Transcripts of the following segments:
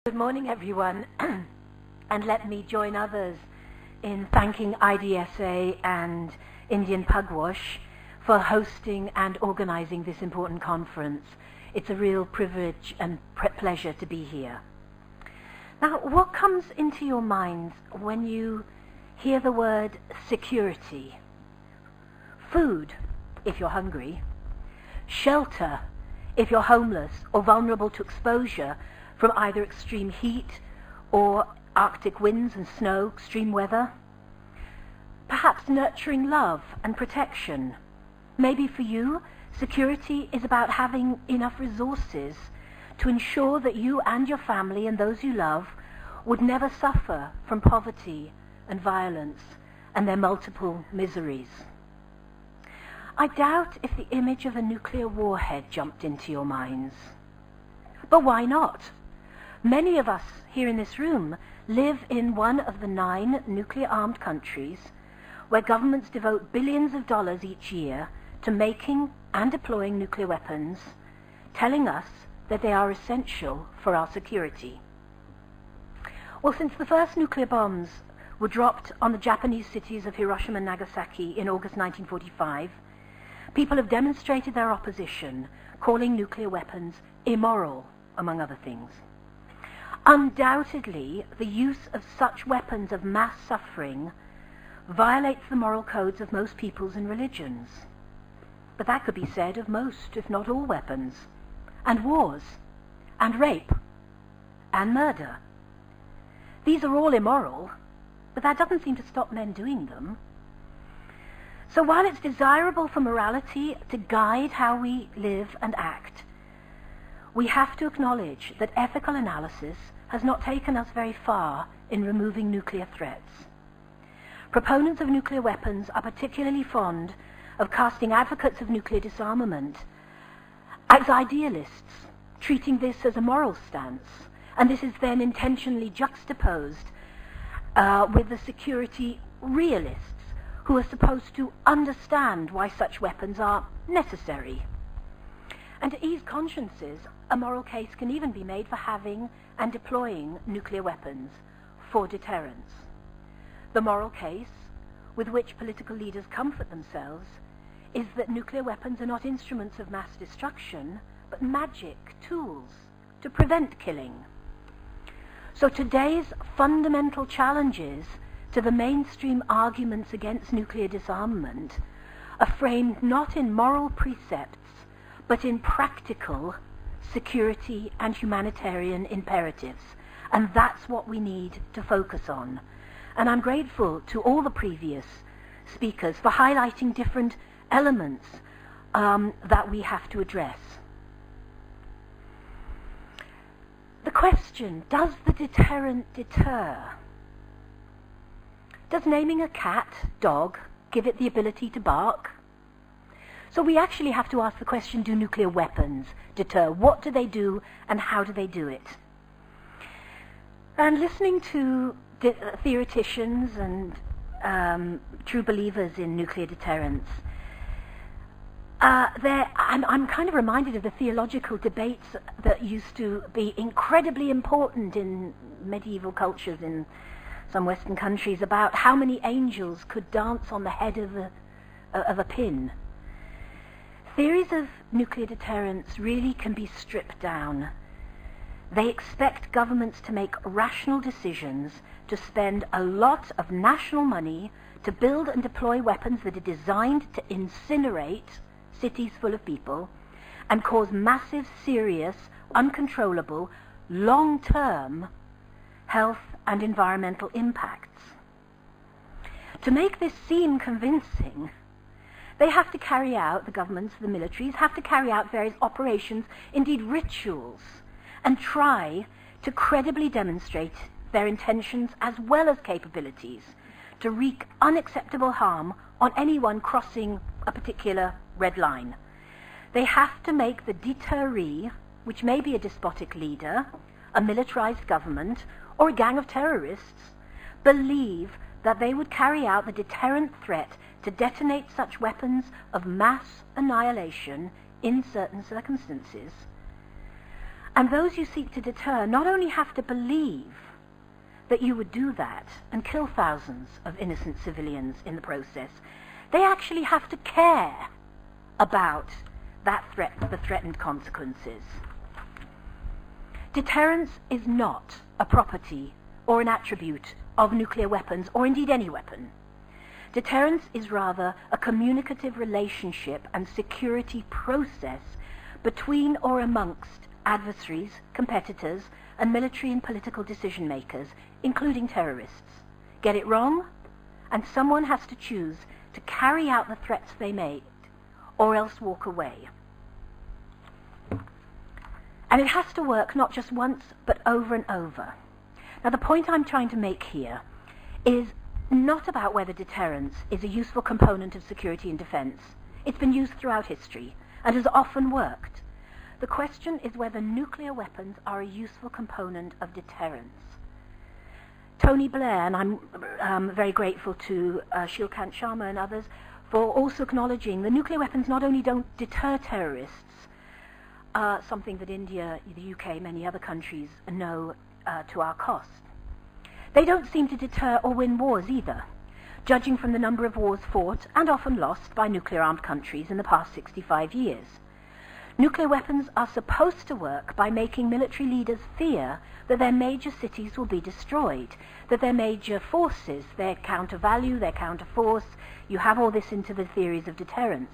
Good morning, everyone, and let me join others in thanking IDSA and Indian Pugwash for hosting and organizing this important conference. It's a real privilege and pleasure to be here. Now, what comes into your minds when you hear the word security? Food, if you're hungry. Shelter, if you're homeless or vulnerable to exposure from either extreme heat or Arctic winds and snow, extreme weather. Perhaps nurturing love and protection. Maybe for you, security is about having enough resources to ensure that you and your family and those you love would never suffer from poverty and violence and their multiple miseries. I doubt if the image of a nuclear warhead jumped into your minds. But why not? Many of us here in this room live in one of the 9 nuclear-armed countries where governments devote billions of dollars each year to making and deploying nuclear weapons, telling us that they are essential for our security. Well, since the first nuclear bombs were dropped on the Japanese cities of Hiroshima and Nagasaki in August 1945, people have demonstrated their opposition, calling nuclear weapons immoral, among other things. Undoubtedly, the use of such weapons of mass suffering violates the moral codes of most peoples and religions. But that could be said of most, if not all, weapons, and wars, and rape, and murder. These are all immoral, but that doesn't seem to stop men doing them. So while it's desirable for morality to guide how we live and act, we have to acknowledge that ethical analysis has not taken us very far in removing nuclear threats. Proponents of nuclear weapons are particularly fond of casting advocates of nuclear disarmament as idealists, treating this as a moral stance, and this is then intentionally juxtaposed with the security realists who are supposed to understand why such weapons are necessary. And to ease consciences, a moral case can even be made for having and deploying nuclear weapons for deterrence. The moral case, with which political leaders comfort themselves, is that nuclear weapons are not instruments of mass destruction, but magic tools to prevent killing. So today's fundamental challenges to the mainstream arguments against nuclear disarmament are framed not in moral precepts, but in practical security and humanitarian imperatives. And that's what we need to focus on. And I'm grateful to all the previous speakers for highlighting different elements that we have to address. The question, does the deterrent deter? Does naming a cat, dog, give it the ability to bark? So we actually have to ask the question, do nuclear weapons deter? What do they do and how do they do it? And listening to theoreticians and true believers in nuclear deterrence, I'm kind of reminded of the theological debates that used to be incredibly important in medieval cultures in some Western countries about how many angels could dance on the head of a pin. Theories of nuclear deterrence really can be stripped down. They expect governments to make rational decisions, to spend a lot of national money to build and deploy weapons that are designed to incinerate cities full of people and cause massive, serious, uncontrollable, long-term health and environmental impacts. To make this seem convincing, they have to carry out, the governments, the militaries, have to carry out various operations, indeed rituals, and try to credibly demonstrate their intentions as well as capabilities to wreak unacceptable harm on anyone crossing a particular red line. They have to make the deterree, which may be a despotic leader, a militarized government, or a gang of terrorists, believe that they would carry out the deterrent threat to detonate such weapons of mass annihilation in certain circumstances. And those you seek to deter not only have to believe that you would do that and kill thousands of innocent civilians in the process, they actually have to care about that threat, the threatened consequences. Deterrence is not a property or an attribute of nuclear weapons, or indeed any weapon. Deterrence is rather a communicative relationship and security process between or amongst adversaries, competitors, and military and political decision makers, including terrorists. Get it wrong, and someone has to choose to carry out the threats they made, or else walk away. And it has to work not just once, but over and over. Now, the point I'm trying to make here is not about whether deterrence is a useful component of security and defense. It's been used throughout history and has often worked. The question is whether nuclear weapons are a useful component of deterrence. Tony Blair, and I'm very grateful to Shilkant Sharma and others for also acknowledging that nuclear weapons not only don't deter terrorists, something that India, the UK, many other countries know to our cost. They don't seem to deter or win wars either, judging from the number of wars fought and often lost by nuclear-armed countries in the past 65 years. Nuclear weapons are supposed to work by making military leaders fear that their major cities will be destroyed, that their major forces, their counter-value, their counter-force, you have all this into the theories of deterrence.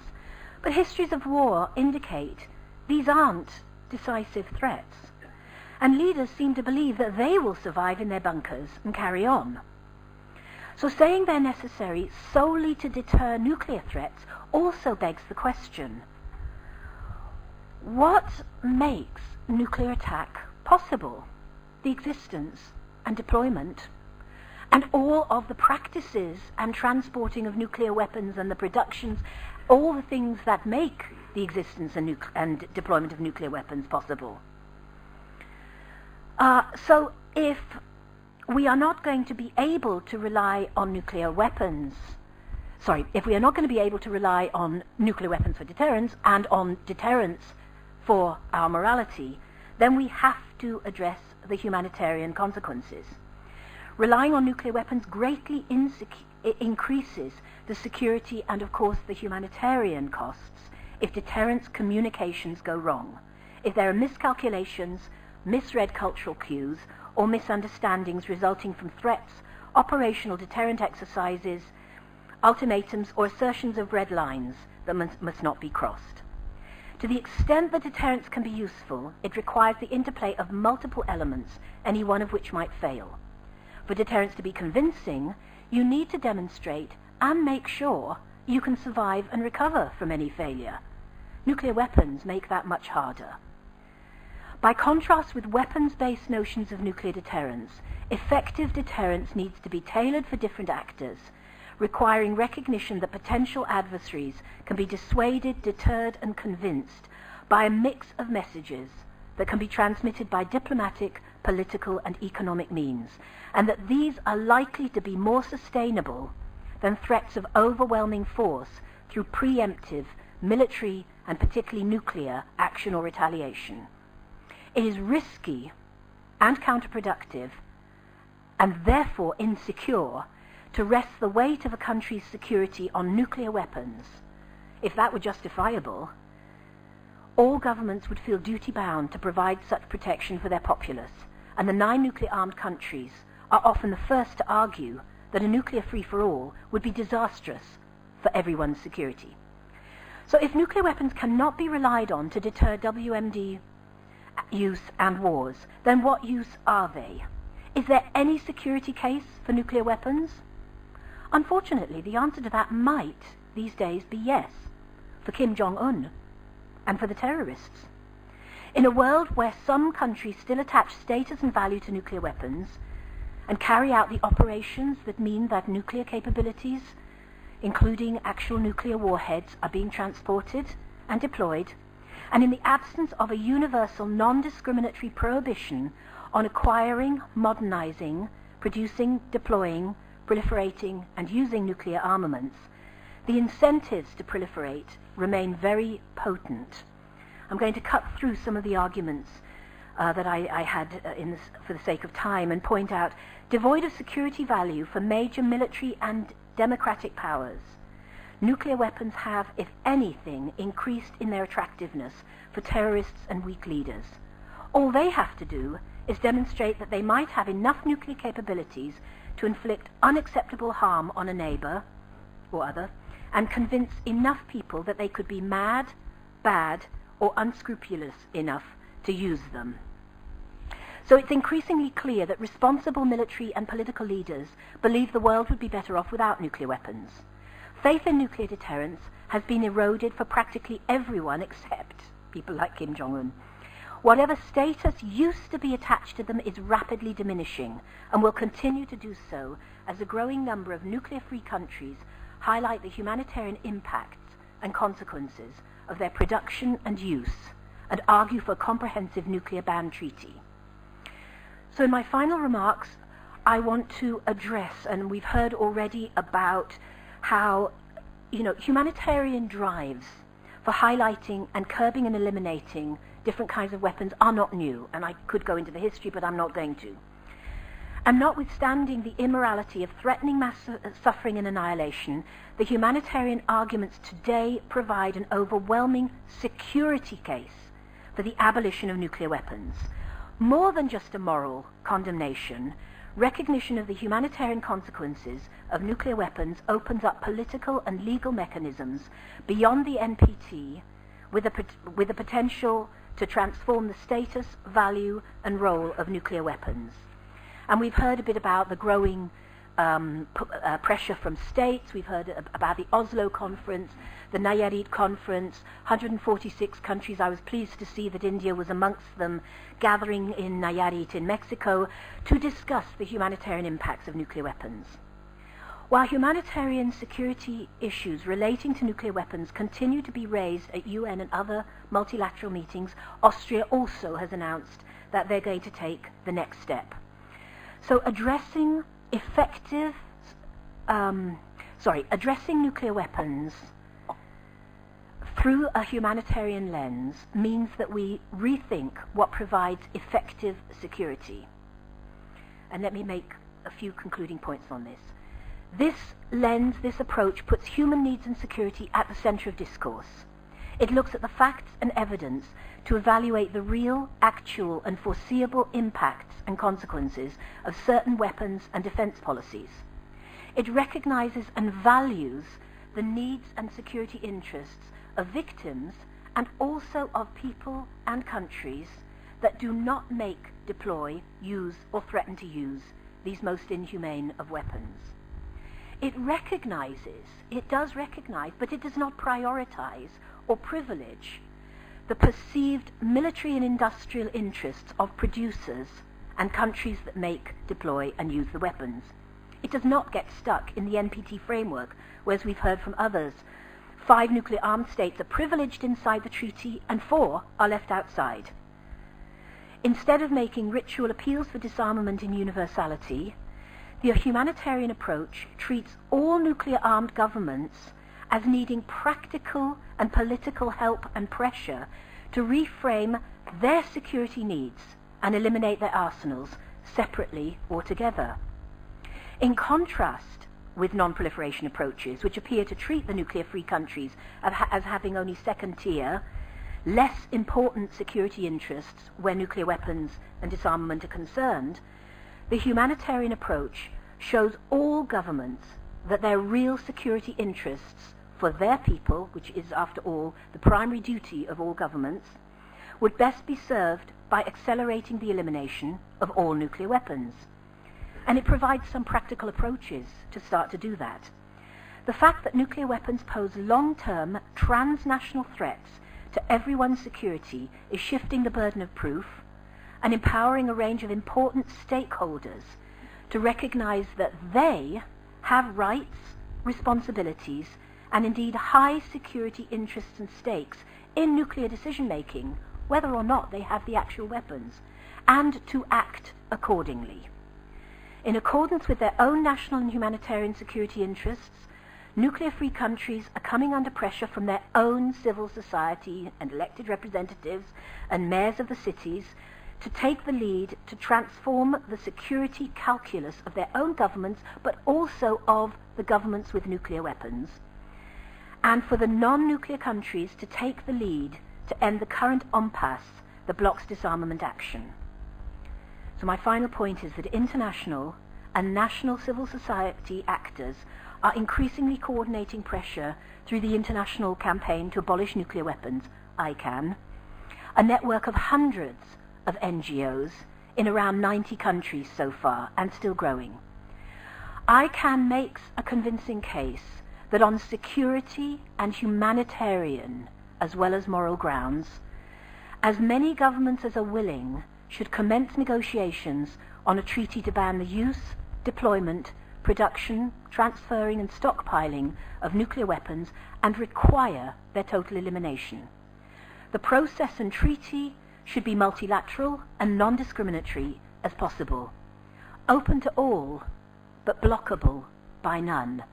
But histories of war indicate these aren't decisive threats. And leaders seem to believe that they will survive in their bunkers and carry on. So saying they're necessary solely to deter nuclear threats also begs the question, what makes nuclear attack possible? The existence and deployment and all of the practices and transporting of nuclear weapons and the productions, all the things that make the existence and deployment of nuclear weapons possible. So if we are not going to be able to rely on nuclear weapons, if we are not going to be able to rely on nuclear weapons for deterrence and on deterrence for our morality, then we have to address the humanitarian consequences. Relying on nuclear weapons greatly increases the security and, of course, the humanitarian costs if deterrence communications go wrong, if there are miscalculations, misread cultural cues, or misunderstandings resulting from threats, operational deterrent exercises, ultimatums, or assertions of red lines that must not be crossed. To the extent that deterrence can be useful, it requires the interplay of multiple elements, any one of which might fail. For deterrence to be convincing, you need to demonstrate and make sure you can survive and recover from any failure. Nuclear weapons make that much harder. By contrast with weapons-based notions of nuclear deterrence, effective deterrence needs to be tailored for different actors, requiring recognition that potential adversaries can be dissuaded, deterred, and convinced by a mix of messages that can be transmitted by diplomatic, political, and economic means, and that these are likely to be more sustainable than threats of overwhelming force through preemptive, military, and particularly nuclear action or retaliation. It is risky and counterproductive, and therefore insecure, to rest the weight of a country's security on nuclear weapons. If that were justifiable, all governments would feel duty-bound to provide such protection for their populace, and the 9 nuclear-armed countries are often the first to argue that a nuclear free-for-all would be disastrous for everyone's security. So if nuclear weapons cannot be relied on to deter WMD use and wars, then what use are they? Is there any security case for nuclear weapons? Unfortunately, the answer to that might, these days, be yes, for Kim Jong-un and for the terrorists. In a world where some countries still attach status and value to nuclear weapons and carry out the operations that mean that nuclear capabilities, including actual nuclear warheads, are being transported and deployed, and in the absence of a universal non-discriminatory prohibition on acquiring, modernizing, producing, deploying, proliferating, and using nuclear armaments, the incentives to proliferate remain very potent. I'm going to cut through some of the arguments that I had for the sake of time, and point out, devoid of security value for major military and democratic powers, nuclear weapons have, if anything, increased in their attractiveness for terrorists and weak leaders. All they have to do is demonstrate that they might have enough nuclear capabilities to inflict unacceptable harm on a neighbor or other, and convince enough people that they could be mad, bad, or unscrupulous enough to use them. So it's increasingly clear that responsible military and political leaders believe the world would be better off without nuclear weapons. Faith in nuclear deterrence has been eroded for practically everyone except people like Kim Jong-un. Whatever status used to be attached to them is rapidly diminishing, and will continue to do so as a growing number of nuclear-free countries highlight the humanitarian impacts and consequences of their production and use, and argue for a comprehensive nuclear ban treaty. So in my final remarks, I want to address, and we've heard already about how, humanitarian drives for highlighting and curbing and eliminating different kinds of weapons are not new, and I could go into the history, but I'm not going to. And notwithstanding the immorality of threatening mass suffering and annihilation, the humanitarian arguments today provide an overwhelming security case for the abolition of nuclear weapons. More than just a moral condemnation, recognition of the humanitarian consequences of nuclear weapons opens up political and legal mechanisms beyond the NPT with the potential to transform the status, value, and role of nuclear weapons. And we've heard a bit about the growing pressure from states. We've heard about the Oslo Conference, the Nayarit Conference, 146 countries. I was pleased to see that India was amongst them, gathering in Nayarit in Mexico to discuss the humanitarian impacts of nuclear weapons. While humanitarian security issues relating to nuclear weapons continue to be raised at UN and other multilateral meetings, Austria also has announced that they're going to take the next step. So addressing nuclear weapons through a humanitarian lens means that we rethink what provides effective security. And let me make a few concluding points on this. This lens, this approach, puts human needs and security at the center of discourse. It looks at the facts and evidence to evaluate the real, actual, and foreseeable impacts and consequences of certain weapons and defense policies. It recognizes and values the needs and security interests of victims and also of people and countries that do not make, deploy, use, or threaten to use these most inhumane of weapons. It does recognize, but it does not prioritize or privilege the perceived military and industrial interests of producers and countries that make, deploy, and use the weapons. It does not get stuck in the NPT framework, where, as we've heard from others, 5 nuclear-armed states are privileged inside the treaty and 4 are left outside. Instead of making ritual appeals for disarmament and universality, the humanitarian approach treats all nuclear-armed governments as needing practical and political help and pressure to reframe their security needs and eliminate their arsenals separately or together. In contrast with non-proliferation approaches, which appear to treat the nuclear-free countries as having only second-tier, less important security interests where nuclear weapons and disarmament are concerned, the humanitarian approach shows all governments that their real security interests for their people, which is, after all, the primary duty of all governments, would best be served by accelerating the elimination of all nuclear weapons. And it provides some practical approaches to start to do that. The fact that nuclear weapons pose long-term transnational threats to everyone's security is shifting the burden of proof and empowering a range of important stakeholders to recognize that they have rights, responsibilities, and indeed high security interests and stakes in nuclear decision-making, whether or not they have the actual weapons, and to act accordingly. In accordance with their own national and humanitarian security interests, nuclear-free countries are coming under pressure from their own civil society and elected representatives and mayors of the cities to take the lead to transform the security calculus of their own governments, but also of the governments with nuclear weapons, and for the non-nuclear countries to take the lead to end the current impasse that blocks disarmament action. So my final point is that international and national civil society actors are increasingly coordinating pressure through the International Campaign to Abolish Nuclear Weapons, ICAN, a network of hundreds of NGOs in around 90 countries so far, and still growing. ICAN makes a convincing case that on security and humanitarian, as well as moral grounds, as many governments as are willing should commence negotiations on a treaty to ban the use, deployment, production, transferring and stockpiling of nuclear weapons and require their total elimination. The process and treaty should be multilateral and non-discriminatory as possible, open to all, but blockable by none.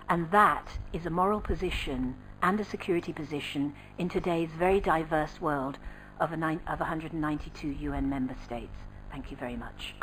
And that is a moral position and a security position in today's very diverse world of 192 UN member states. Thank you very much.